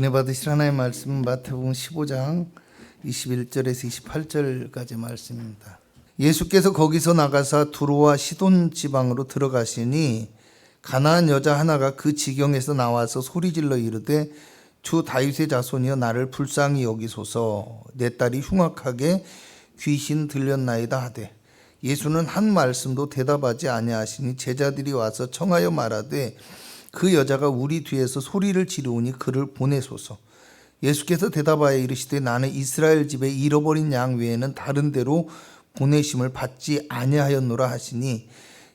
은혜 받으실 하나님의 말씀은 마태복음 15장 21절에서 28절까지 말씀입니다. 예수께서 거기서 나가사 두로와 시돈 지방으로 들어가시니 가나안 여자 하나가 그 지경에서 나와서 소리질러 이르되 주 다윗의 자손이여 나를 불쌍히 여기소서 내 딸이 흉악하게 귀신 들렸나이다 하되 예수는 한 말씀도 대답하지 아니하시니 제자들이 와서 청하여 말하되 그 여자가 우리 뒤에서 소리를 지르오니 그를 보내소서. 예수께서 대답하여 이르시되 나는 이스라엘 집에 잃어버린 양 외에는 다른 데로 보내심을 받지 아니하였노라 하시니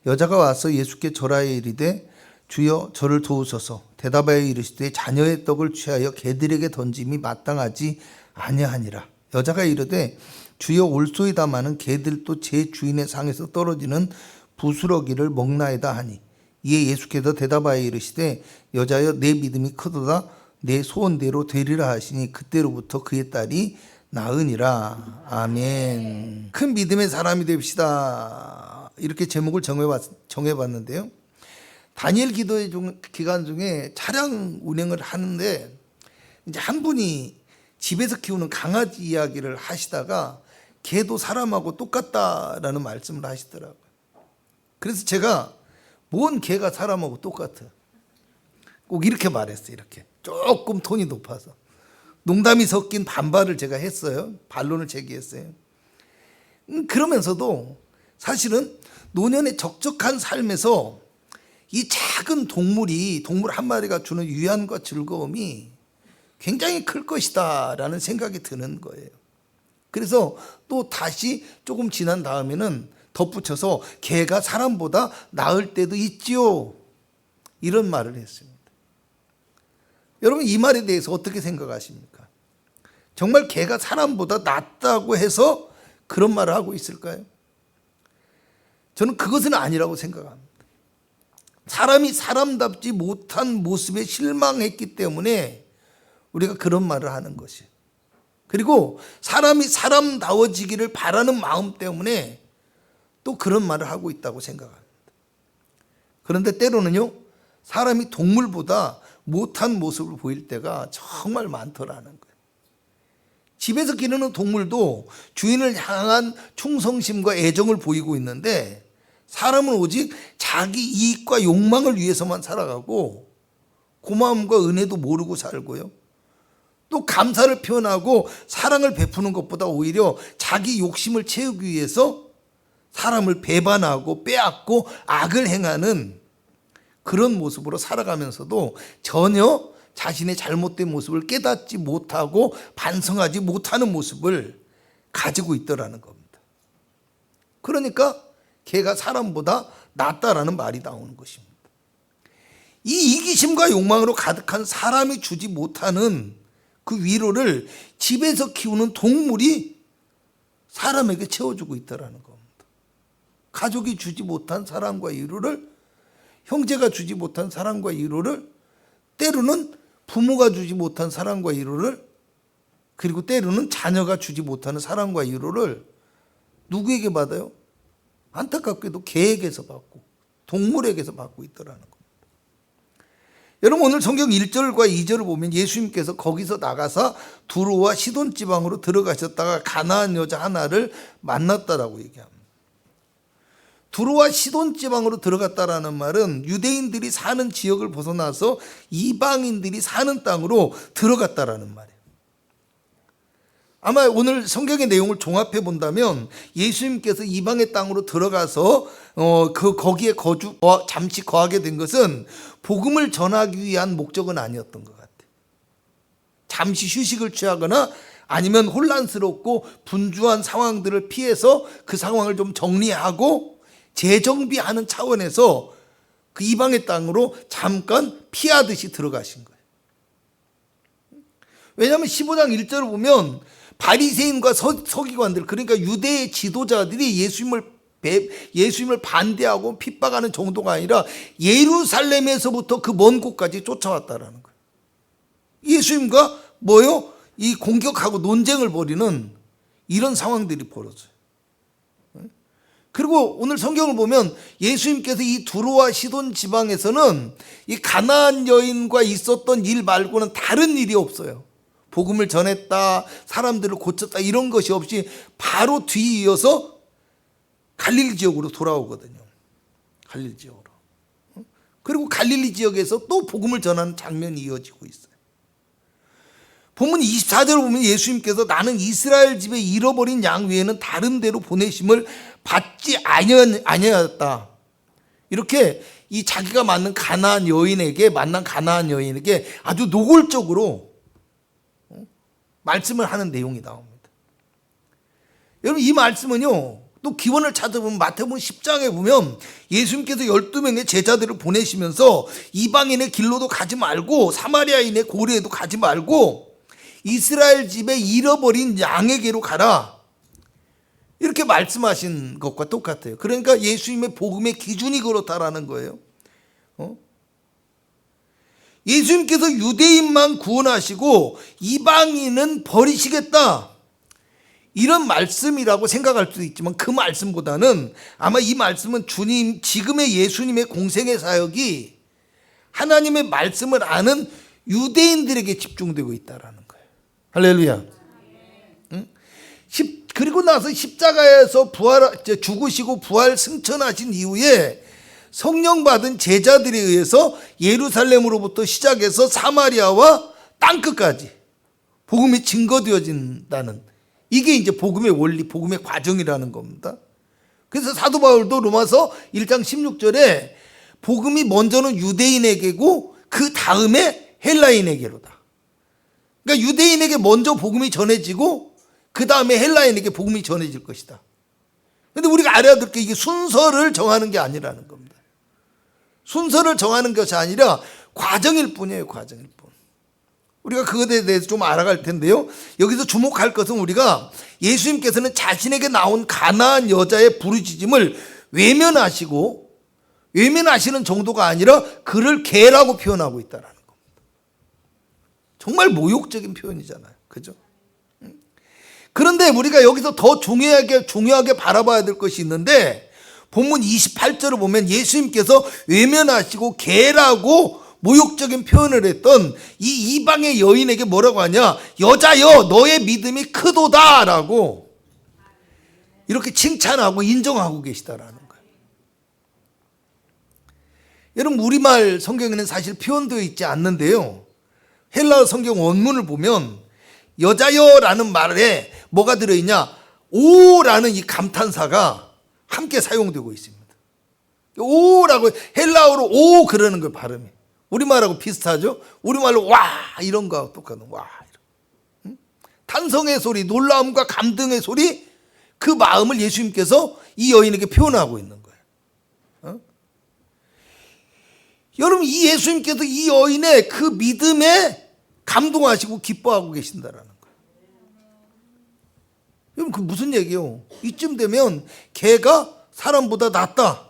여자가 와서 예수께 절하여 이르되 주여 저를 도우소서. 대답하여 이르시되 자녀의 떡을 취하여 개들에게 던짐이 마땅하지 아니하니라. 여자가 이르되 주여 올소이다마는 개들도 제 주인의 상에서 떨어지는 부스러기를 먹나이다 하니 이에 예수께서 대답하여 이르시되 여자여 내 믿음이 크도다 내 소원대로 되리라 하시니 그때로부터 그의 딸이 나으니라. 아멘. 큰 믿음의 사람이 됩시다. 이렇게 제목을 정해봤는데요. 다니엘 기도의 기간 중에 차량 운행을 하는데 이제 한 분이 집에서 키우는 강아지 이야기를 하시다가 개도 사람하고 똑같다라는 말씀을 하시더라고요. 그래서 제가 뭔 개가 사람하고 똑같아. 꼭 이렇게 말했어요. 이렇게 조금 톤이 높아서 농담이 섞인 반발을 제가 했어요. 반론을 제기했어요. 그러면서도 사실은 노년의 적적한 삶에서 이 작은 동물 한 마리가 주는 위안과 즐거움이 굉장히 클 것이다 라는 생각이 드는 거예요. 그래서 또 다시 조금 지난 다음에는 덧붙여서 개가 사람보다 나을 때도 있지요. 이런 말을 했습니다. 여러분 이 말에 대해서 어떻게 생각하십니까? 정말 개가 사람보다 낫다고 해서 그런 말을 하고 있을까요? 저는 그것은 아니라고 생각합니다. 사람이 사람답지 못한 모습에 실망했기 때문에 우리가 그런 말을 하는 것이에요. 그리고 사람이 사람다워지기를 바라는 마음 때문에 또 그런 말을 하고 있다고 생각합니다. 그런데 때로는요, 사람이 동물보다 못한 모습을 보일 때가 정말 많더라는 거예요. 집에서 기르는 동물도 주인을 향한 충성심과 애정을 보이고 있는데 사람은 오직 자기 이익과 욕망을 위해서만 살아가고 고마움과 은혜도 모르고 살고요. 또 감사를 표현하고 사랑을 베푸는 것보다 오히려 자기 욕심을 채우기 위해서 사람을 배반하고 빼앗고 악을 행하는 그런 모습으로 살아가면서도 전혀 자신의 잘못된 모습을 깨닫지 못하고 반성하지 못하는 모습을 가지고 있더라는 겁니다. 그러니까 개가 사람보다 낫다라는 말이 나오는 것입니다. 이 이기심과 욕망으로 가득한 사람이 주지 못하는 그 위로를 집에서 키우는 동물이 사람에게 채워주고 있다는 겁니다. 가족이 주지 못한 사랑과 위로를, 형제가 주지 못한 사랑과 위로를, 때로는 부모가 주지 못한 사랑과 위로를, 그리고 때로는 자녀가 주지 못하는 사랑과 위로를 누구에게 받아요? 안타깝게도 개에게서 받고 동물에게서 받고 있더라는 겁니다. 여러분 오늘 성경 1절과 2절을 보면 예수님께서 거기서 나가서 두로와 시돈 지방으로 들어가셨다가 가나안 여자 하나를 만났다라고 얘기합니다. 두로와 시돈 지방으로 들어갔다라는 말은 유대인들이 사는 지역을 벗어나서 이방인들이 사는 땅으로 들어갔다라는 말이에요. 아마 오늘 성경의 내용을 종합해 본다면 예수님께서 이방의 땅으로 들어가서 거기에 잠시 거하게 된 것은 복음을 전하기 위한 목적은 아니었던 것 같아요. 잠시 휴식을 취하거나 아니면 혼란스럽고 분주한 상황들을 피해서 그 상황을 좀 정리하고 재정비하는 차원에서 그 이방의 땅으로 잠깐 피하듯이 들어가신 거예요. 왜냐하면 15장 1절을 보면 바리새인과 서기관들, 그러니까 유대의 지도자들이 예수님을 반대하고 핍박하는 정도가 아니라 예루살렘에서부터 그 먼 곳까지 쫓아왔다라는 거예요. 예수님과 이 공격하고 논쟁을 벌이는 이런 상황들이 벌어져요. 그리고 오늘 성경을 보면 예수님께서 이 두로와 시돈 지방에서는 이 가나안 여인과 있었던 일 말고는 다른 일이 없어요. 복음을 전했다, 사람들을 고쳤다 이런 것이 없이 바로 뒤이어서 갈릴리 지역으로 돌아오거든요. 갈릴리 지역으로. 그리고 갈릴리 지역에서 또 복음을 전하는 장면이 이어지고 있어요. 본문 24절을 보면 예수님께서 나는 이스라엘 집에 잃어버린 양 외에는 다른 데로 보내심을 받지 아니하였다. 이렇게 이 자기가 만난 가나안 여인에게 아주 노골적으로 말씀을 하는 내용이 나옵니다. 여러분 이 말씀은요, 또 기원을 찾아보면 마태복음 10장에 보면 예수님께서 12명의 제자들을 보내시면서 이방인의 길로도 가지 말고 사마리아인의 고리에도 가지 말고 이스라엘 집에 잃어버린 양에게로 가라, 이렇게 말씀하신 것과 똑같아요. 그러니까 예수님의 복음의 기준이 그렇다라는 거예요. 예수님께서 유대인만 구원하시고 이방인은 버리시겠다, 이런 말씀이라고 생각할 수도 있지만 그 말씀보다는 아마 이 말씀은 주님, 지금의 예수님의 공생의 사역이 하나님의 말씀을 아는 유대인들에게 집중되고 있다라는 거예요. 할렐루야. 응? 그리고 나서 십자가에서 죽으시고 부활 승천하신 이후에 성령 받은 제자들에 의해서 예루살렘으로부터 시작해서 사마리아와 땅끝까지 복음이 증거되어진다는, 이게 이제 복음의 원리, 복음의 과정이라는 겁니다. 그래서 사도 바울도 로마서 1장 16절에 복음이 먼저는 유대인에게고 그 다음에 헬라인에게로다. 그러니까 유대인에게 먼저 복음이 전해지고 그 다음에 헬라인에게 복음이 전해질 것이다. 그런데 우리가 알아야 될 게 이게 순서를 정하는 게 아니라는 겁니다. 순서를 정하는 것이 아니라 과정일 뿐이에요. 과정일 뿐. 우리가 그것에 대해서 좀 알아갈 텐데요, 여기서 주목할 것은 우리가 예수님께서는 자신에게 나온 가나안 여자의 부르짖음을 외면하시고, 외면하시는 정도가 아니라 그를 개라고 표현하고 있다는 겁니다. 정말 모욕적인 표현이잖아요. 그죠? 그런데 우리가 여기서 더 중요하게 바라봐야 될 것이 있는데, 본문 28절을 보면 예수님께서 외면하시고 개라고 모욕적인 표현을 했던 이 이방의 여인에게 뭐라고 하냐, 여자여 너의 믿음이 크도다 라고 이렇게 칭찬하고 인정하고 계시다라는 거예요. 여러분 우리말 성경에는 사실 표현되어 있지 않는데요, 헬라어 성경 원문을 보면 여자여라는 말에 뭐가 들어있냐, 오라는 이 감탄사가 함께 사용되고 있습니다. 오라고 헬라어로 오 그러는 걸 발음이 우리말하고 비슷하죠. 우리말로 와 이런 거하고 똑같은 와, 탄성의 소리, 놀라움과 감동의 소리, 그 마음을 예수님께서 이 여인에게 표현하고 있는 거예요. 여러분 이 예수님께서 이 여인의 그 믿음에 감동하시고 기뻐하고 계신다라는 거예요. 여러분 그 무슨 얘기예요? 이쯤 되면 개가 사람보다 낫다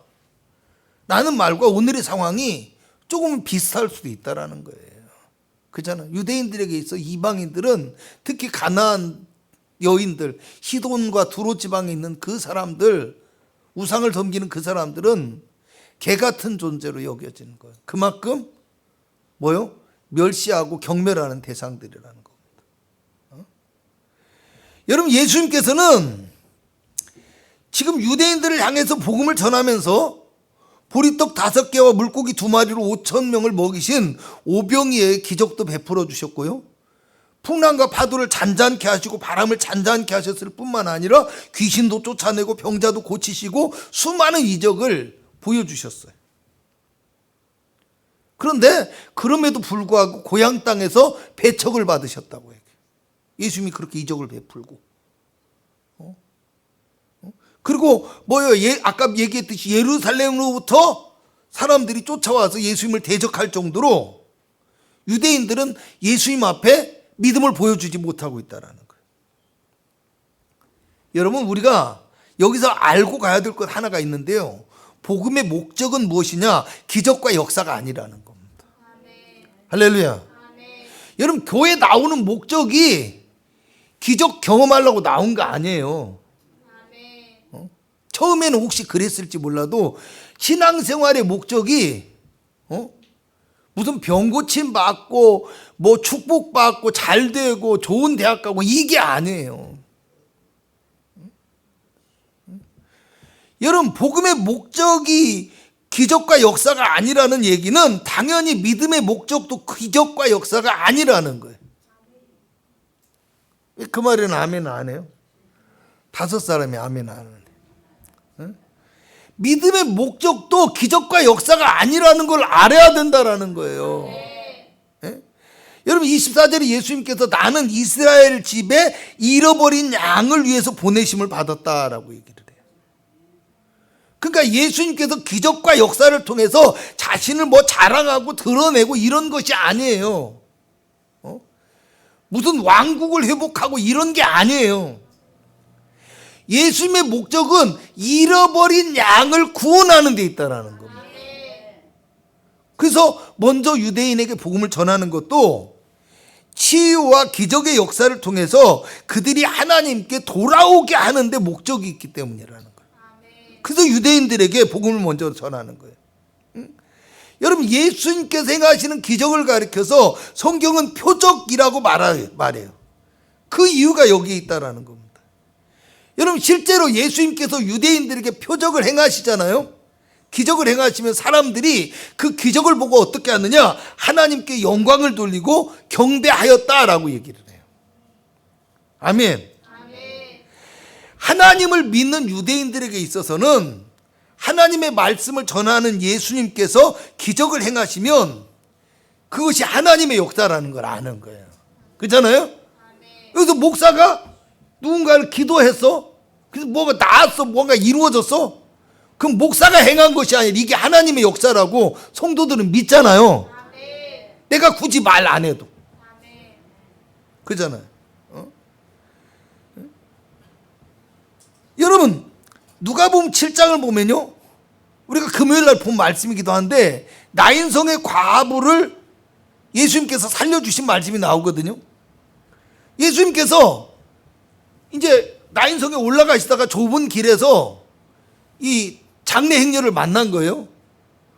라는 말과 오늘의 상황이 조금 비슷할 수도 있다라는 거예요. 그잖아요. 유대인들에게 있어 이방인들은, 특히 가나안 여인들, 시돈과 두로 지방에 있는 그 사람들, 우상을 섬기는 그 사람들은 개 같은 존재로 여겨지는 거예요. 그만큼 뭐요? 멸시하고 경멸하는 대상들이라는 겁니다. 여러분 예수님께서는 지금 유대인들을 향해서 복음을 전하면서 보리떡 5개와 물고기 2마리로 5,000명을 먹이신 오병이의 기적도 베풀어 주셨고요, 풍랑과 파도를 잔잔케 하시고 바람을 잔잔케 하셨을 뿐만 아니라 귀신도 쫓아내고 병자도 고치시고 수많은 이적을 보여주셨어요. 그런데 그럼에도 불구하고 고향 땅에서 배척을 받으셨다고 해요. 예수님이 그렇게 이적을 베풀고, 그리고 뭐요? 아까 얘기했듯이 예루살렘으로부터 사람들이 쫓아와서 예수님을 대적할 정도로 유대인들은 예수님 앞에 믿음을 보여주지 못하고 있다라는 거예요. 여러분 우리가 여기서 알고 가야 될 것 하나가 있는데요, 복음의 목적은 무엇이냐? 기적과 역사가 아니라는 겁니다. 할렐루야. 여러분 교회 나오는 목적이 기적 경험하려고 나온 거 아니에요. 처음에는 혹시 그랬을지 몰라도 신앙생활의 목적이 무슨 병 고침 받고 뭐 축복 받고 잘 되고 좋은 대학 가고 이게 아니에요. 여러분, 복음의 목적이 기적과 역사가 아니라는 얘기는 당연히 믿음의 목적도 기적과 역사가 아니라는 거예요. 그 말에는 아멘 안 해요? 5사람이 아멘 안 하는데. 믿음의 목적도 기적과 역사가 아니라는 걸 알아야 된다라는 거예요. 여러분, 24절에 예수님께서 나는 이스라엘 집에 잃어버린 양을 위해서 보내심을 받았다라고 얘기를 해요. 그러니까 예수님께서 기적과 역사를 통해서 자신을 뭐 자랑하고 드러내고 이런 것이 아니에요. 무슨 왕국을 회복하고 이런 게 아니에요. 예수님의 목적은 잃어버린 양을 구원하는 데 있다라는 겁니다. 그래서 먼저 유대인에게 복음을 전하는 것도 치유와 기적의 역사를 통해서 그들이 하나님께 돌아오게 하는 데 목적이 있기 때문이라는 거예요. 그래서 유대인들에게 복음을 먼저 전하는 거예요. 여러분, 예수님께서 행하시는 기적을 가리켜서 성경은 표적이라고 말해요. 그 이유가 여기에 있다라는 겁니다. 여러분, 실제로 예수님께서 유대인들에게 표적을 행하시잖아요. 기적을 행하시면 사람들이 그 기적을 보고 어떻게 하느냐, 하나님께 영광을 돌리고 경배하였다라고 얘기를 해요. 아멘. 하나님을 믿는 유대인들에게 있어서는 하나님의 말씀을 전하는 예수님께서 기적을 행하시면 그것이 하나님의 역사라는 걸 아는 거예요. 그렇잖아요? 여기서 목사가 누군가를 기도했어? 그래서 뭐가 나았어? 뭔가 이루어졌어? 그럼 목사가 행한 것이 아니라 이게 하나님의 역사라고 성도들은 믿잖아요. 내가 굳이 말 안 해도. 그렇잖아요. 여러분, 누가복음 7장을 보면요, 우리가 금요일날 본 말씀이기도 한데 나인성의 과부를 예수님께서 살려주신 말씀이 나오거든요. 예수님께서 이제 나인성에 올라가시다가 좁은 길에서 이 장례 행렬을 만난 거예요.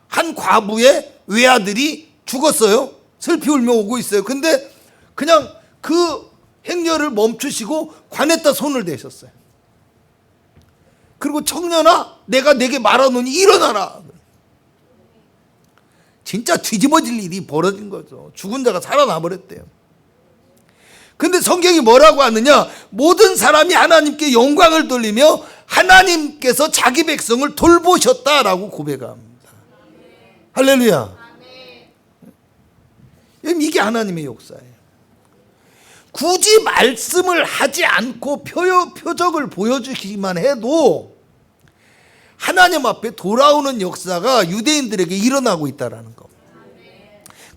한 과부의 외아들이 죽었어요. 슬피 울며 오고 있어요. 근데 그냥 그 행렬을 멈추시고 관에다 손을 대셨어요. 그리고 청년아, 내가 내게 말하노니 일어나라. 진짜 뒤집어질 일이 벌어진 거죠. 죽은 자가 살아나 버렸대요. 근데 성경이 뭐라고 하느냐, 모든 사람이 하나님께 영광을 돌리며 하나님께서 자기 백성을 돌보셨다라고 고백합니다. 할렐루야. 이게 하나님의 역사예요. 굳이 말씀을 하지 않고 표적을 보여주기만 해도 하나님 앞에 돌아오는 역사가 유대인들에게 일어나고 있다는 겁니다.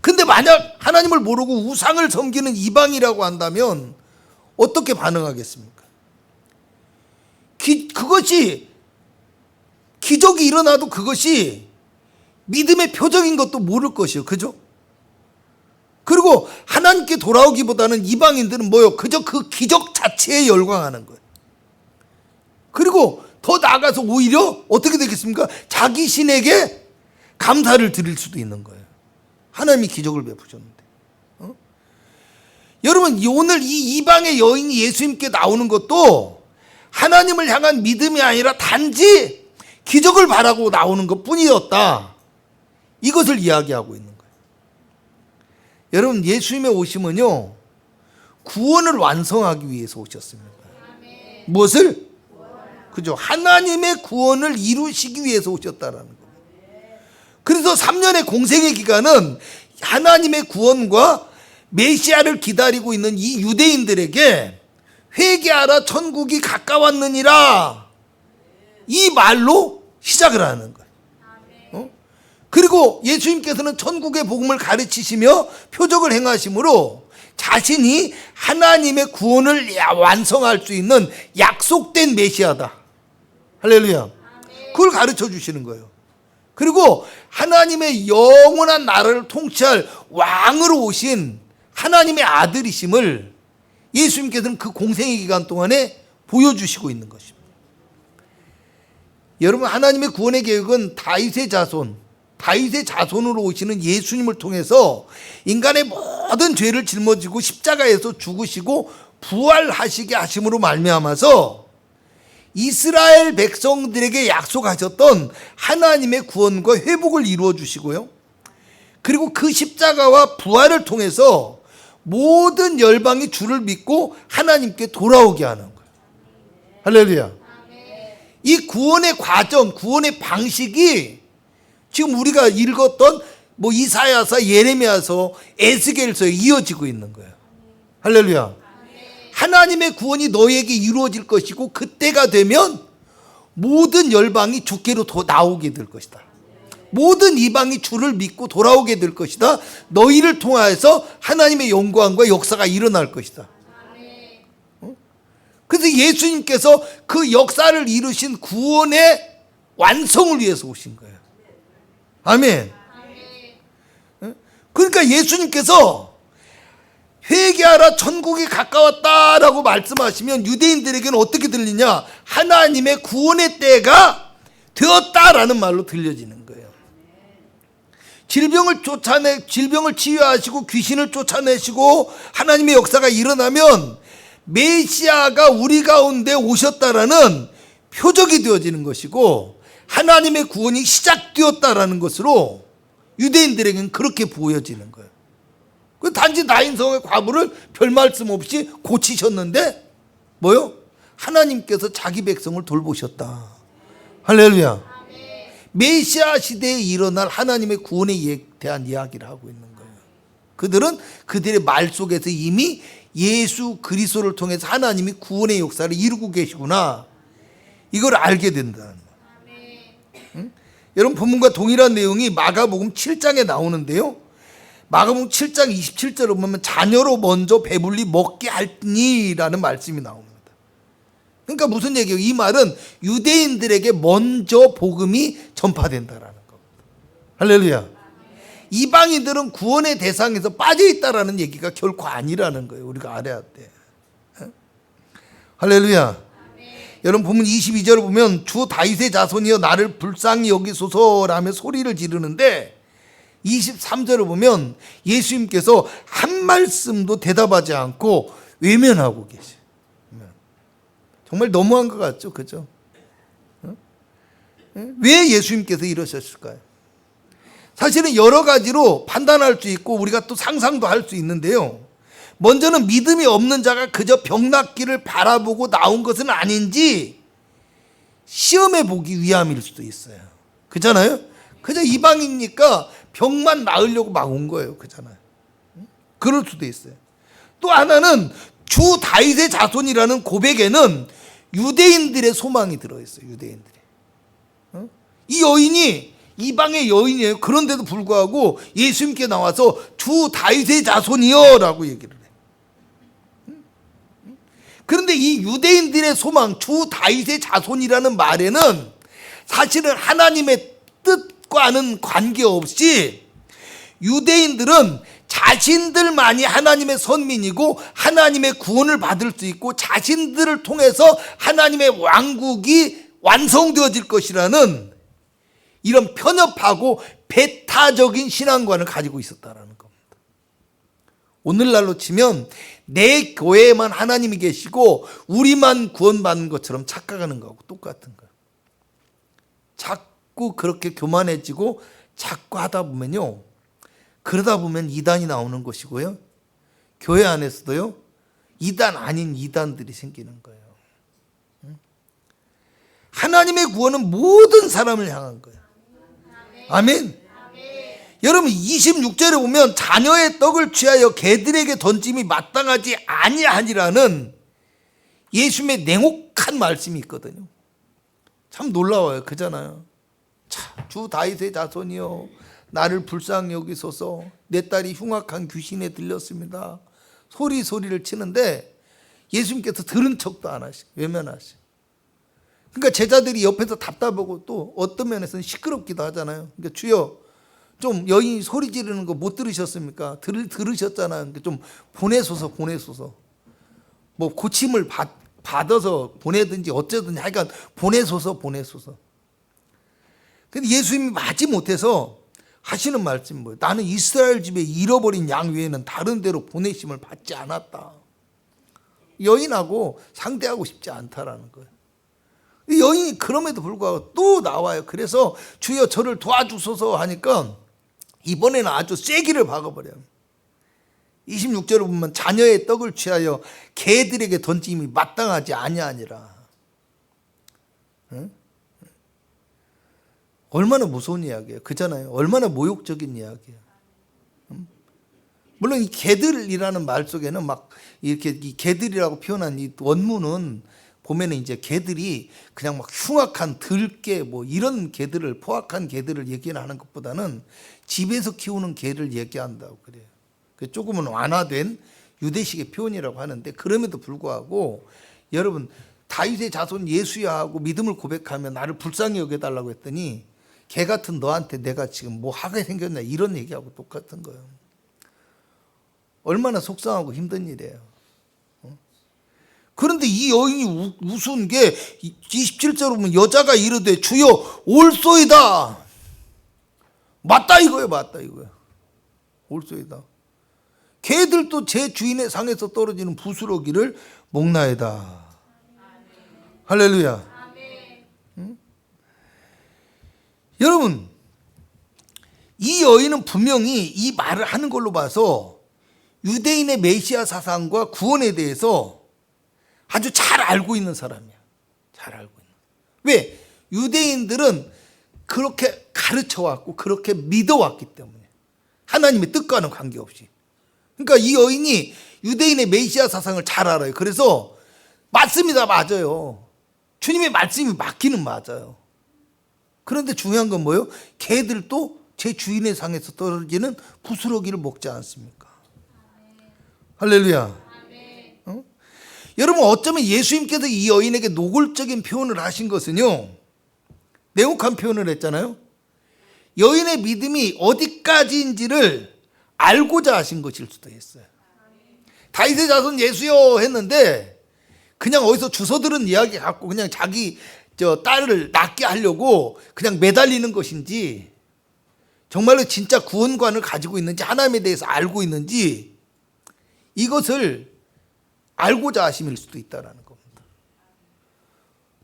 근데 만약 하나님을 모르고 우상을 섬기는 이방이라고 한다면 어떻게 반응하겠습니까? 그것이 기적이 일어나도 그것이 믿음의 표적인 것도 모를 것이요. 그죠? 그리고 하나님께 돌아오기보다는 이방인들은 뭐요? 그저 그 기적 자체에 열광하는 거예요. 그리고 더 나아가서 오히려 어떻게 되겠습니까? 자기 신에게 감사를 드릴 수도 있는 거예요. 하나님이 기적을 베푸셨는데. 여러분, 오늘 이 이방의 여인이 예수님께 나오는 것도 하나님을 향한 믿음이 아니라 단지 기적을 바라고 나오는 것 뿐이었다. 이것을 이야기하고 있는 거예요. 여러분, 예수님의 오심은요, 구원을 완성하기 위해서 오셨습니다. 무엇을? 그죠? 하나님의 구원을 이루시기 위해서 오셨다라는 거예요. 그래서 3년의 공생의 기간은 하나님의 구원과 메시아를 기다리고 있는 이 유대인들에게 회개하라, 천국이 가까웠느니라, 이 말로 시작을 하는 거예요. 그리고 예수님께서는 천국의 복음을 가르치시며 표적을 행하심으로 자신이 하나님의 구원을 완성할 수 있는 약속된 메시아다. 할렐루야. 그걸 가르쳐 주시는 거예요. 그리고 하나님의 영원한 나라를 통치할 왕으로 오신 하나님의 아들이심을 예수님께서는 그 공생의 기간 동안에 보여주시고 있는 것입니다. 여러분, 하나님의 구원의 계획은 다윗의 자손으로 오시는 예수님을 통해서 인간의 모든 죄를 짊어지고 십자가에서 죽으시고 부활하시게 하심으로 말미암아서 이스라엘 백성들에게 약속하셨던 하나님의 구원과 회복을 이루어 주시고요, 그리고 그 십자가와 부활을 통해서 모든 열방이 주를 믿고 하나님께 돌아오게 하는 거예요. 할렐루야. 이 구원의 과정, 구원의 방식이 지금 우리가 읽었던 이사야서, 예레미야서, 에스겔서에 이어지고 있는 거예요. 할렐루야. 하나님의 구원이 너희에게 이루어질 것이고, 그때가 되면 모든 열방이 주께로 나오게 될 것이다. 모든 이방이 주를 믿고 돌아오게 될 것이다. 너희를 통하여서 하나님의 영광과 역사가 일어날 것이다. 그래서 예수님께서 그 역사를 이루신 구원의 완성을 위해서 오신 거예요. 아멘. 그러니까 예수님께서 회개하라, 천국이 가까웠다라고 말씀하시면 유대인들에게는 어떻게 들리냐? 하나님의 구원의 때가 되었다라는 말로 들려지는 거예요. 질병을 치유하시고 귀신을 쫓아내시고 하나님의 역사가 일어나면 메시아가 우리 가운데 오셨다라는 표적이 되어지는 것이고, 하나님의 구원이 시작되었다라는 것으로 유대인들에게는 그렇게 보여지는 거예요. 단지 나인성의 과부를 별 말씀 없이 고치셨는데 뭐요? 하나님께서 자기 백성을 돌보셨다. 할렐루야. 메시아 시대에 일어날 하나님의 구원에 대한 이야기를 하고 있는 거예요. 그들은 그들의 말 속에서 이미 예수 그리스도를 통해서 하나님이 구원의 역사를 이루고 계시구나, 이걸 알게 된다는 거예요. 응? 여러분, 본문과 동일한 내용이 마가복음 7장에 나오는데요, 마가복음 7장 27절을 보면 자녀로 먼저 배불리 먹게 할니라는 말씀이 나옵니다. 그러니까 무슨 얘기예요? 이 말은 유대인들에게 먼저 복음이 전파된다라는 겁니다. 할렐루야. 이방인들은 구원의 대상에서 빠져 있다라는 얘기가 결코 아니라는 거예요. 우리가 알아야 돼. 할렐루야. 여러분, 본문 22절을 보면 주 다윗의 자손이여 나를 불쌍히 여기소서라며 소리를 지르는데, 23절을 보면 예수님께서 한 말씀도 대답하지 않고 외면하고 계세요. 정말 너무한 것 같죠? 그죠? 왜 예수님께서 이러셨을까요? 사실은 여러 가지로 판단할 수 있고 우리가 또 상상도 할 수 있는데요, 먼저는 믿음이 없는 자가 그저 병 낫기를 바라보고 나온 것은 아닌지 시험해 보기 위함일 수도 있어요. 그렇잖아요? 그저 이방이니까 병만 나으려고 막 온 거예요. 그렇잖아요. 그럴 수도 있어요. 또 하나는 주 다윗의 자손이라는 고백에는 유대인들의 소망이 들어있어요. 유대인들이. 이 여인이 이방의 여인이에요. 그런데도 불구하고 예수님께 나와서 주 다윗의 자손이여 라고 얘기를 해요. 그런데 이 유대인들의 소망, 주 다윗의 자손이라는 말에는 사실은 하나님의 뜻과는 관계없이 유대인들은 자신들만이 하나님의 선민이고 하나님의 구원을 받을 수 있고 자신들을 통해서 하나님의 왕국이 완성되어질 것이라는 이런 편협하고 배타적인 신앙관을 가지고 있었다는 겁니다. 오늘날로 치면 내 교회에만 하나님이 계시고 우리만 구원받는 것처럼 착각하는 거하고 똑같은 거예요. 자꾸 그렇게 교만해지고 자꾸 하다 보면요, 그러다 보면 이단이 나오는 것이고요, 교회 안에서도요 이단 아닌 이단들이 생기는 거예요. 하나님의 구원은 모든 사람을 향한 거예요. 아멘. 여러분, 26절에 보면 자녀의 떡을 취하여 개들에게 던짐이 마땅하지 아니하니라는 예수님의 냉혹한 말씀이 있거든요. 참 놀라워요. 그잖아요. 자, 주 다윗의 자손이여 나를 불쌍히 여기소서, 내 딸이 흉악한 귀신에 들렸습니다. 소리를 치는데 예수님께서 들은 척도 안 하시고 외면하시고, 그러니까 제자들이 옆에서 답답하고 또 어떤 면에서는 시끄럽기도 하잖아요. 그러니까 주여, 좀 여인이 소리 지르는 거 못 들으셨습니까? 들으셨잖아요. 그러니까 좀 보내소서. 뭐 고침을 받아서 보내든지 어쩌든지 하여간 보내소서. 근데 예수님이 마지 못해서 하시는 말씀이 뭐예요? 나는 이스라엘 집에 잃어버린 양 외에는 다른 데로 보내심을 받지 않았다. 여인하고 상대하고 싶지 않다라는 거예요. 여인이 그럼에도 불구하고 또 나와요. 그래서 주여 저를 도와주소서 하니까 이번에는 아주 쐐기를 박아버려요. 26절을 보면 자녀의 떡을 취하여 개들에게 던짐이 마땅하지 아니하니라. 응? 얼마나 무서운 이야기예요. 그잖아요. 얼마나 모욕적인 이야기예요. 물론 이 개들이라는 말 속에는 막 이렇게 이 개들이라고 표현한 이 원문은 보면은 이제 개들이 그냥 막 흉악한 들개 뭐 이런 개들을 포악한 개들을 얘기하는 것보다는 집에서 키우는 개를 얘기한다고 그래요. 조금은 완화된 유대식의 표현이라고 하는데 그럼에도 불구하고 여러분 다윗의 자손 예수야 하고 믿음을 고백하면 나를 불쌍히 여겨달라고 했더니 개 같은 너한테 내가 지금 뭐 하게 생겼냐 이런 얘기하고 똑같은 거예요. 얼마나 속상하고 힘든 일이에요. 그런데 이 여인이 우스운 게 27절로 보면 여자가 이르되 주여 올소이다. 맞다 이거예요. 맞다 이거예요. 올소이다. 개들도 제 주인의 상에서 떨어지는 부스러기를 먹나이다. 할렐루야. 응? 여러분 이 여인은 분명히 이 말을 하는 걸로 봐서 유대인의 메시아 사상과 구원에 대해서 아주 잘 알고 있는 사람이야. 잘 알고 있는. 왜? 유대인들은 그렇게 가르쳐왔고 그렇게 믿어왔기 때문에 하나님의 뜻과는 관계없이. 그러니까 이 여인이 유대인의 메시아 사상을 잘 알아요. 그래서 맞습니다. 맞아요. 주님의 말씀이 맞기는 맞아요. 그런데 중요한 건 뭐예요? 개들도 제 주인의 상에서 떨어지는 부스러기를 먹지 않습니까? 할렐루야. 여러분 어쩌면 예수님께서 이 여인에게 노골적인 표현을 하신 것은요, 냉혹한 표현을 했잖아요. 여인의 믿음이 어디까지인지를 알고자 하신 것일 수도 있어요. 다윗의 자손 예수여 했는데 그냥 어디서 주워 들은 이야기 갖고 그냥 자기 딸을 낳게 하려고 그냥 매달리는 것인지 정말로 진짜 구원관을 가지고 있는지 하나님에 대해서 알고 있는지 이것을 알고자 하심일 수도 있다는 겁니다.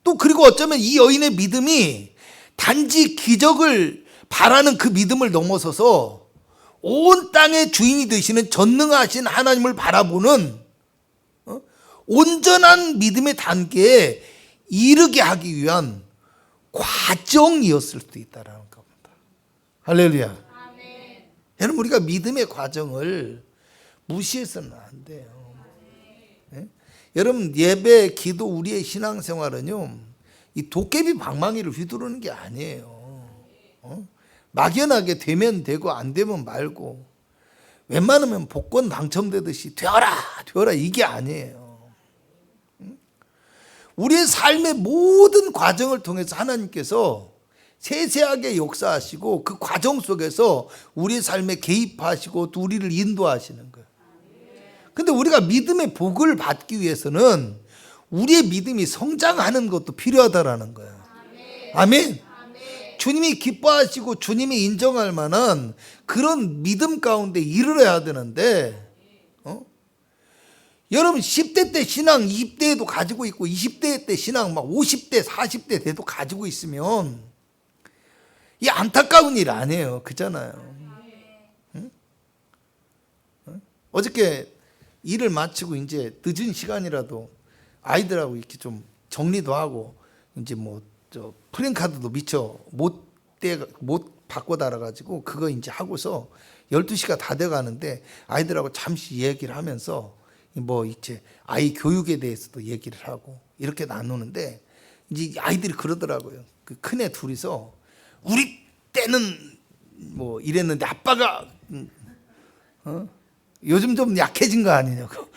또 그리고 어쩌면 이 여인의 믿음이 단지 기적을 바라는 그 믿음을 넘어서서 온 땅의 주인이 되시는 전능하신 하나님을 바라보는 온전한 믿음의 단계에 이르게 하기 위한 과정이었을 수도 있다는 겁니다. 할렐루야. 아멘. 여러분 우리가 믿음의 과정을 무시해서는 안 돼요. 네? 여러분 예배, 기도, 우리의 신앙생활은요 이 도깨비 방망이를 휘두르는 게 아니에요. 막연하게 되면 되고 안 되면 말고 웬만하면 복권 당첨되듯이 되어라 이게 아니에요. 우리의 삶의 모든 과정을 통해서 하나님께서 세세하게 역사하시고 그 과정 속에서 우리의 삶에 개입하시고 또 우리를 인도하시는 거예요. 근데 우리가 믿음의 복을 받기 위해서는 우리의 믿음이 성장하는 것도 필요하다라는 거예요. 아멘. 주님이 기뻐하시고 주님이 인정할 만한 그런 믿음 가운데 이르러야 되는데 여러분 10대 때 신앙 20대에도 가지고 있고 20대 때 신앙 막 50대 40대 때도 가지고 있으면 이 안타까운 일 아니에요. 그잖아요. 응? 어저께 일을 마치고 이제 늦은 시간이라도 아이들하고 이렇게 좀 정리도 하고 이제 뭐 프랜카드도 미처 못 바꿔 달아가지고 그거 이제 하고서 12시가 다 돼가는데 아이들하고 잠시 얘기를 하면서 뭐 이제 아이 교육에 대해서도 얘기를 하고 이렇게 나누는데 이제 아이들이 그러더라고요. 그 큰애 둘이서 우리 때는 뭐 이랬는데 아빠가 요즘 좀 약해진 거 아니냐고.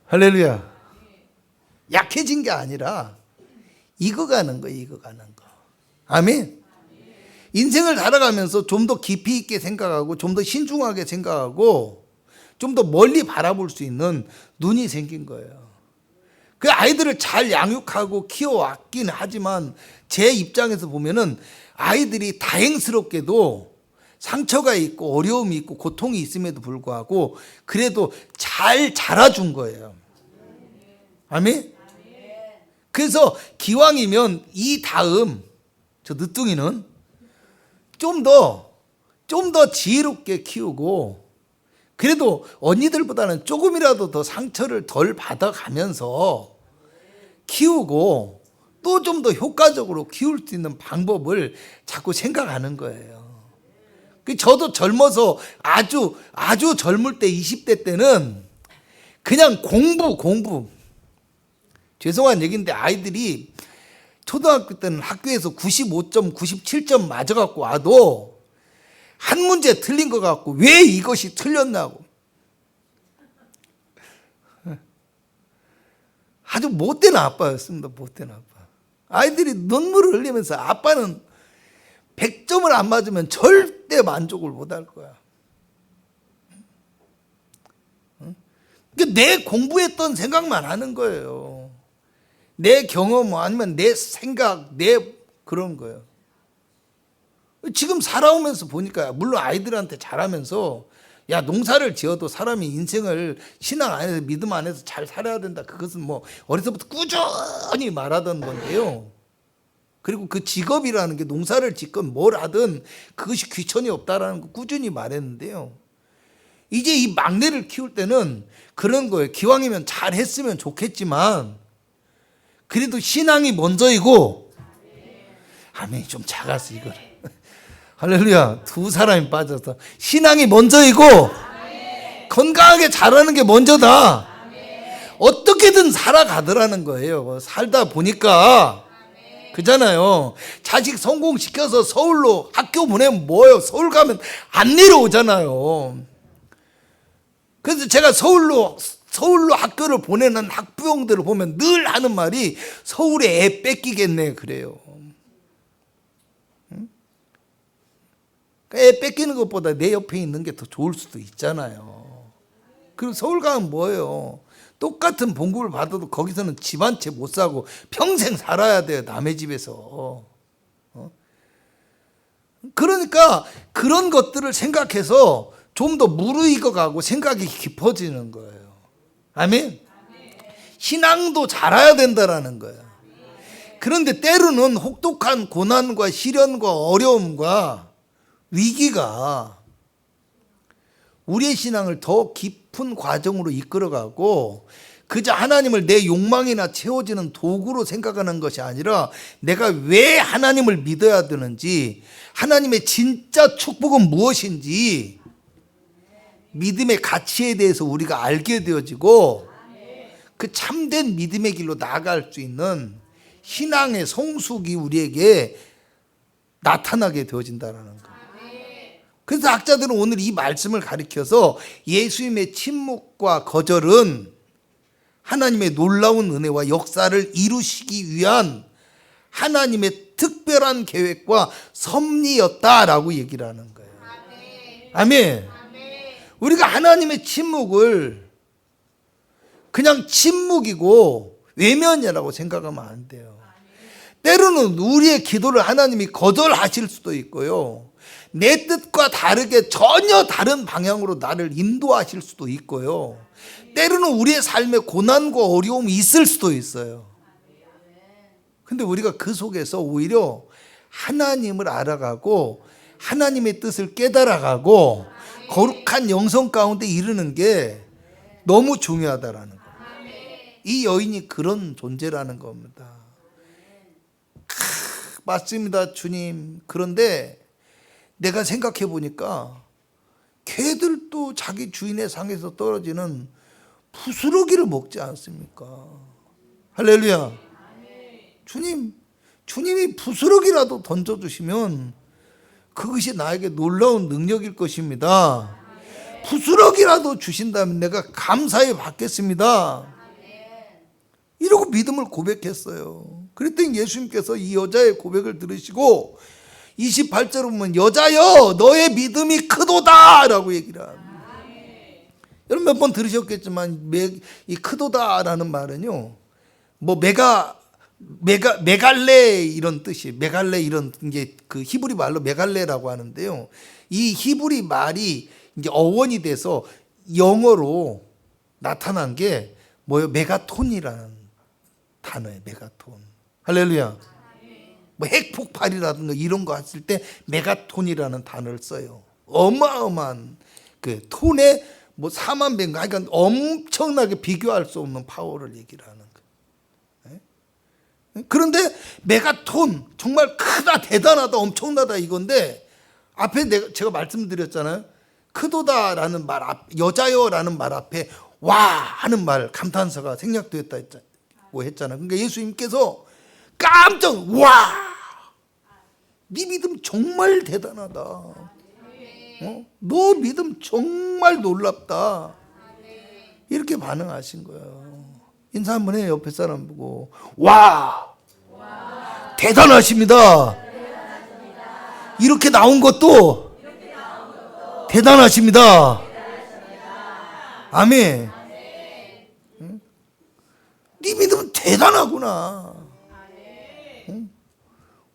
할렐루야. 약해진 게 아니라 익어가는 거예요. 익어가는 거. 아멘. 인생을 살아가면서 좀 더 깊이 있게 생각하고 좀 더 신중하게 생각하고 좀 더 멀리 바라볼 수 있는 눈이 생긴 거예요. 그 아이들을 잘 양육하고 키워왔긴 하지만 제 입장에서 보면은 아이들이 다행스럽게도 상처가 있고 어려움이 있고 고통이 있음에도 불구하고 그래도 잘 자라준 거예요. 아멘? 그래서 기왕이면 이 다음 저 늦둥이는 좀 더 지혜롭게 키우고 그래도 언니들보다는 조금이라도 더 상처를 덜 받아가면서 키우고 또 좀 더 효과적으로 키울 수 있는 방법을 자꾸 생각하는 거예요. 저도 젊어서 아주 젊을 때 20대 때는 그냥 공부 죄송한 얘기인데 아이들이 초등학교 때는 학교에서 95점 97점 맞아갖고 와도 한 문제 틀린 것 같고 왜 이것이 틀렸나고 아주 못된 아빠였습니다. 못된 아빠. 아이들이 눈물을 흘리면서 아빠는 100점을 안 맞으면 절대 만족을 못할 거야. 내 공부했던 생각만 하는 거예요. 내 경험 아니면 내 생각, 내 그런 거예요. 지금 살아오면서 보니까 물론 아이들한테 잘하면서 야 농사를 지어도 사람이 인생을 신앙 안에서 믿음 안에서 잘 살아야 된다. 그것은 뭐 어려서부터 꾸준히 말하던 건데요. 그리고 그 직업이라는 게 농사를 짓건 뭘 하든 그것이 귀천이 없다라는 거 꾸준히 말했는데요. 이제 이 막내를 키울 때는 그런 거예요. 기왕이면 잘 했으면 좋겠지만 그래도 신앙이 먼저이고 아멘이 좀 작았어 이걸. 할렐루야. 두 사람이 빠져서 신앙이 먼저이고 건강하게 자라는 게 먼저다. 어떻게든 살아가더라는 거예요. 살다 보니까 그잖아요. 자식 성공시켜서 서울로 학교 보내면 뭐예요? 서울 가면 안 내려오잖아요. 그래서 제가 서울로 학교를 보내는 학부형들을 보면 늘 하는 말이 서울에 애 뺏기겠네 그래요. 애 뺏기는 것보다 내 옆에 있는 게 더 좋을 수도 있잖아요. 그리고 서울 가면 뭐예요? 똑같은 봉급을 받아도 거기서는 집 한 채 못 사고 평생 살아야 돼요. 남의 집에서. 그러니까 그런 것들을 생각해서 좀 더 무르익어가고 생각이 깊어지는 거예요. 아멘? 신앙도 자라야 된다라는 거예요. 그런데 때로는 혹독한 고난과 시련과 어려움과 위기가 우리의 신앙을 더 깊은 과정으로 이끌어가고 그저 하나님을 내 욕망이나 채워지는 도구로 생각하는 것이 아니라 내가 왜 하나님을 믿어야 되는지 하나님의 진짜 축복은 무엇인지 믿음의 가치에 대해서 우리가 알게 되어지고 그 참된 믿음의 길로 나아갈 수 있는 신앙의 성숙이 우리에게 나타나게 되어진다는 거예요. 그래서 학자들은 오늘 이 말씀을 가리켜서 예수님의 침묵과 거절은 하나님의 놀라운 은혜와 역사를 이루시기 위한 하나님의 특별한 계획과 섭리였다라고 얘기를 하는 거예요. 아멘. 우리가 하나님의 침묵을 그냥 침묵이고 외면이라고 생각하면 안 돼요. 때로는 우리의 기도를 하나님이 거절하실 수도 있고요. 내 뜻과 다르게 전혀 다른 방향으로 나를 인도하실 수도 있고요. 때로는 우리의 삶에 고난과 어려움이 있을 수도 있어요. 근데 우리가 그 속에서 오히려 하나님을 알아가고 하나님의 뜻을 깨달아가고 거룩한 영성 가운데 이르는 게 너무 중요하다라는 거예요. 이 여인이 그런 존재라는 겁니다. 맞습니다, 주님. 그런데 내가 생각해 보니까 개들도 자기 주인의 상에서 떨어지는 부스러기를 먹지 않습니까? 할렐루야. 주님이 부스러기라도 던져주시면 그것이 나에게 놀라운 능력일 것입니다. 부스러기라도 주신다면 내가 감사히 받겠습니다. 이러고 믿음을 고백했어요. 그랬더니 예수님께서 이 여자의 고백을 들으시고 28절을 보면 여자여 너의 믿음이 크도다 라고 얘기를 합니다. 여러분 몇 번 들으셨겠지만 이 크도다 라는 말은요 뭐 메갈레 이런 뜻이, 메갈레 이런 게 그 히브리 말로 메갈레라고 하는데요. 이 히브리 말이 이제 어원이 돼서 영어로 나타난 게 뭐예요? 메가톤이라는 단어예요. 메가톤. 할렐루야. 뭐 핵폭발이라든가 이런 거 했을 때 메가톤이라는 단어를 써요. 어마어마한 그 톤의 뭐 4만 배인가, 그러니까 엄청나게 비교할 수 없는 파워를 얘기를 하는 거예요. 그런데 메가톤 정말 크다, 대단하다, 엄청나다 이건데 앞에 제가 말씀드렸잖아요. 크도다라는 말 여자여라는 말 앞에 와 하는 말, 감탄사가 생략되었다고 했잖아요. 그러니까 예수님께서 깜짝 와, 네 믿음 정말 대단하다. 너 믿음 정말 놀랍다. 이렇게 반응하신 거예요. 인사 한번 해요. 옆에 사람 보고 와, 대단하십니다. 이렇게 나온 것도 대단하십니다. 아멘. 네 믿음은 대단하구나.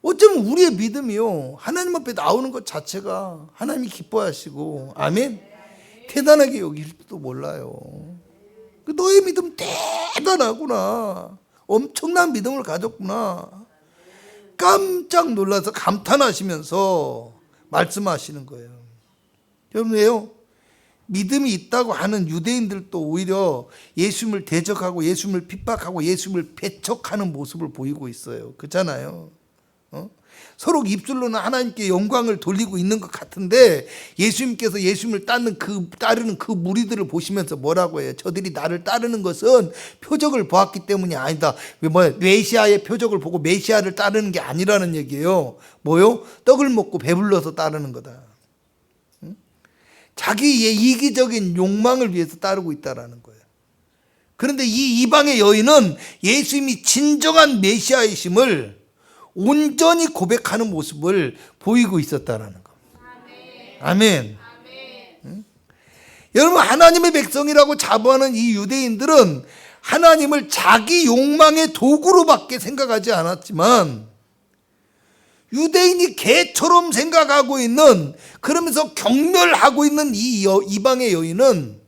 어쩌면 우리의 믿음이요, 하나님 앞에 나오는 것 자체가 하나님이 기뻐하시고, 아멘, 대단하게 여길지도 몰라요. 너의 믿음 대단하구나, 엄청난 믿음을 가졌구나, 깜짝 놀라서 감탄하시면서 말씀하시는 거예요. 여러분, 왜요? 믿음이 있다고 하는 유대인들도 오히려 예수님을 대적하고 예수님을 핍박하고 예수님을 배척하는 모습을 보이고 있어요. 그렇잖아요. 서로 입술로는 하나님께 영광을 돌리고 있는 것 같은데 예수님께서 예수님을 따르는 그 무리들을 보시면서 뭐라고 해요? 저들이 나를 따르는 것은 표적을 보았기 때문이 아니다. 메시아의 표적을 보고 메시아를 따르는 게 아니라는 얘기예요. 뭐요? 떡을 먹고 배불러서 따르는 거다. 자기의 이기적인 욕망을 위해서 따르고 있다라는 거예요. 그런데 이 이방의 여인은 예수님이 진정한 메시아이심을 온전히 고백하는 모습을 보이고 있었다라는 겁니다. 아멘. 응? 여러분, 하나님의 백성이라고 자부하는 이 유대인들은 하나님을 자기 욕망의 도구로밖에 생각하지 않았지만, 유대인이 개처럼 생각하고 있는, 그러면서 경멸하고 있는 이 이방의 여인은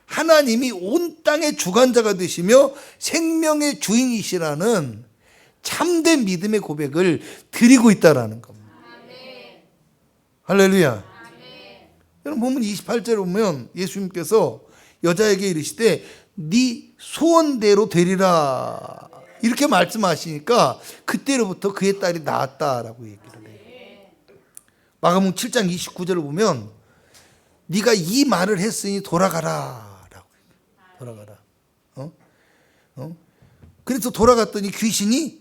하나님이 온 땅의 주관자가 되시며 생명의 주인이시라는 참된 믿음의 고백을 드리고 있다라는 겁니다. 아멘. 할렐루야. 아멘. 여러분, 본문 28절에 보면 예수님께서 여자에게 이르시되 네 소원대로 되리라 이렇게 말씀하시니까 그때로부터 그의 딸이 나았다라고 얘기를 해요. 마가복음 7장 29절을 보면 네가 이 말을 했으니 돌아가라 라고. 돌아가라. 그래서 돌아갔더니 귀신이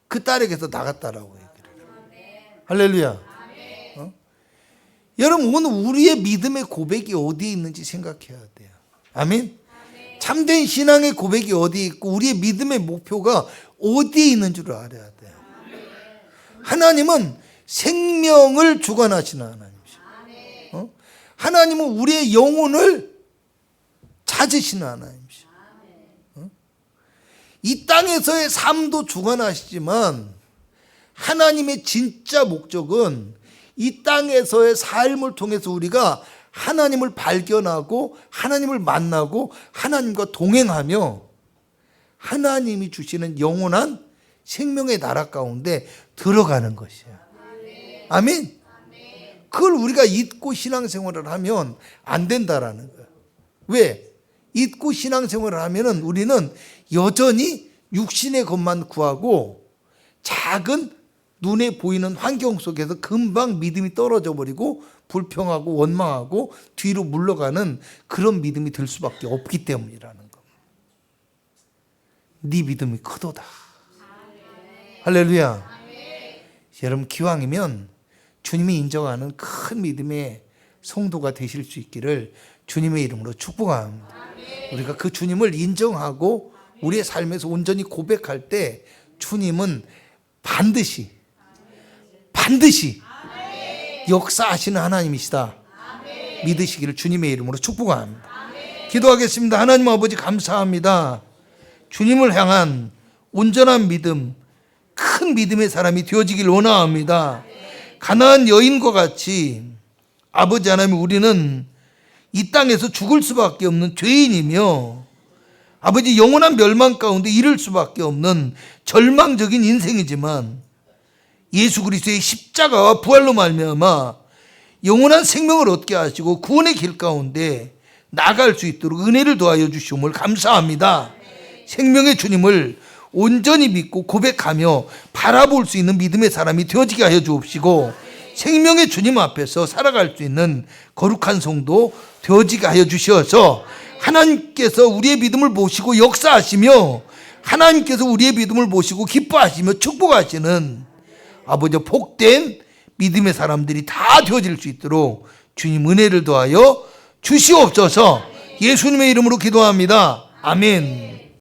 그 딸에게서 나갔다라고 얘기를 해요. 할렐루야. 여러분, 오늘 우리의 믿음의 고백이 어디에 있는지 생각해야 돼요. 아멘. 참된 신앙의 고백이 어디에 있고 우리의 믿음의 목표가 어디에 있는 줄 알아야 돼요. 하나님은 생명을 주관하시는 하나님이시고, 하나님은 우리의 영혼을 찾으시는 하나님이시고, 이 땅에서의 삶도 주관하시지만 하나님의 진짜 목적은 이 땅에서의 삶을 통해서 우리가 하나님을 발견하고 하나님을 만나고 하나님과 동행하며 하나님이 주시는 영원한 생명의 나라 가운데 들어가는 것이야. 아멘. 그걸 우리가 잊고 신앙생활을 하면 안 된다라는 거야. 왜? 잊고 신앙생활을 하면은 우리는 여전히 육신의 것만 구하고 작은 눈에 보이는 환경 속에서 금방 믿음이 떨어져 버리고 불평하고 원망하고 뒤로 물러가는 그런 믿음이 들 수밖에 없기 때문이라는 겁니다. 네 믿음이 크도다. 할렐루야. 여러분, 기왕이면 주님이 인정하는 큰 믿음의 성도가 되실 수 있기를 주님의 이름으로 축복합니다. 우리가 그 주님을 인정하고 우리의 삶에서 온전히 고백할 때 주님은 반드시 역사하시는 하나님이시다 믿으시기를 주님의 이름으로 축복합니다. 기도하겠습니다. 하나님 아버지, 감사합니다. 주님을 향한 온전한 믿음, 큰 믿음의 사람이 되어지길 원합니다. 가나안 여인과 같이 아버지 하나님, 우리는 이 땅에서 죽을 수밖에 없는 죄인이며 아버지 영원한 멸망 가운데 이를 수밖에 없는 절망적인 인생이지만 예수 그리스도의 십자가와 부활로 말미암아 영원한 생명을 얻게 하시고 구원의 길 가운데 나갈 수 있도록 은혜를 더하여 주시옵을 감사합니다. 생명의 주님을 온전히 믿고 고백하며 바라볼 수 있는 믿음의 사람이 되어지게 하여 주옵시고, 생명의 주님 앞에서 살아갈 수 있는 거룩한 성도 되어지게 하여 주셔서 하나님께서 우리의 믿음을 보시고 역사하시며 하나님께서 우리의 믿음을 보시고 기뻐하시며 축복하시는 아버지 복된 믿음의 사람들이 다 되어질 수 있도록 주님 은혜를 더하여 주시옵소서. 예수님의 이름으로 기도합니다. 아멘.